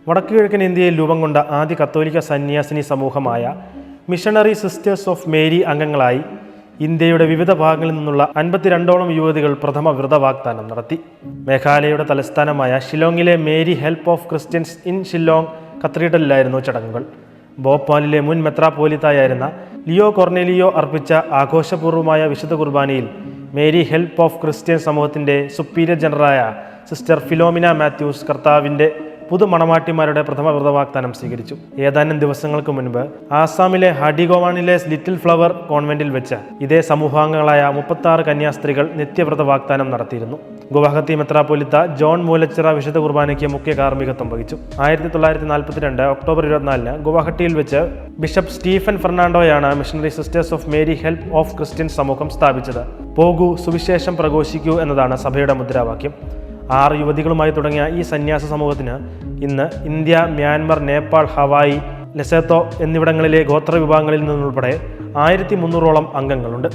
വടക്കുകിഴക്കൻ ഇന്ത്യയിൽ രൂപം കൊണ്ട ആദ്യ കത്തോലിക്ക സന്യാസിനി സമൂഹമായ മിഷണറി സിസ്റ്റേഴ്സ് ഓഫ് മേരി അംഗങ്ങളായി ഇന്ത്യയുടെ വിവിധ ഭാഗങ്ങളിൽ നിന്നുള്ള 52ഓളം യുവതികൾ പ്രഥമ വ്രതവാഗ്ദാനം നടത്തി. മേഘാലയയുടെ തലസ്ഥാനമായ ഷിലോങ്ങിലെ Mary help of Christians in Shillong കത്തീഡ്രലിലായിരുന്നു ചടങ്ങുകൾ. ഭോപ്പാലിലെ മുൻ മെത്രാപ്പോലിത്തായിരുന്ന ലിയോ കൊർണേലിയോ അർപ്പിച്ച ആഘോഷപൂർവമായ വിശുദ്ധ കുർബാനയിൽ മേരി ഹെൽപ്പ് ഓഫ് ക്രിസ്ത്യൻ സമൂഹത്തിൻ്റെ സുപ്പീരിയർ ജനറലായ സിസ്റ്റർ ഫിലോമിന മാത്യൂസ് കർത്താവിൻ്റെ പുതുമണവാട്ടിമാരുടെ പ്രഥമ വ്രതവാഗ്ദാനം സ്വീകരിച്ചു. ഏതാനും ദിവസങ്ങൾക്ക് മുൻപ് ആസാമിലെ ഹാഡിഗോവാണിലെ ലിറ്റിൽ ഫ്ലവർ കോൺവെന്റിൽ വെച്ച് ഇതേ സമൂഹാംഗങ്ങളായ 36 കന്യാസ്ത്രീകൾ നിത്യവ്രത വാഗ്ദാനം നടത്തിയിരുന്നു. ഗുവാഹത്തി മെത്രാപ്പൊലിത്ത ജോൺ മൂലച്ചിറ വിശുദ്ധ കുർബാനയ്ക്ക് മുഖ്യ കാർമ്മികത്വം വഹിച്ചു. 1942 ഒക്ടോബർ 24 ഗുവാഹട്ടിയിൽ വെച്ച് ബിഷപ്പ് സ്റ്റീഫൻ ഫെർണാണ്ടോയാണ് missionary sisters of Mary help of Christian സമൂഹം സ്ഥാപിച്ചത്. പോകൂ, സുവിശേഷം പ്രഘോഷിക്കൂ എന്നതാണ് സഭയുടെ മുദ്രാവാക്യം. 6 യുവതികളുമായി തുടങ്ങിയ ഈ സന്യാസ സമൂഹത്തിന് ഇന്ന് India, Myanmar, Nepal, Hawaii, Lesotho എന്നിവിടങ്ങളിലെ ഗോത്ര വിഭാഗങ്ങളിൽ നിന്നുൾപ്പെടെ 1300ഓളം അംഗങ്ങളുണ്ട്.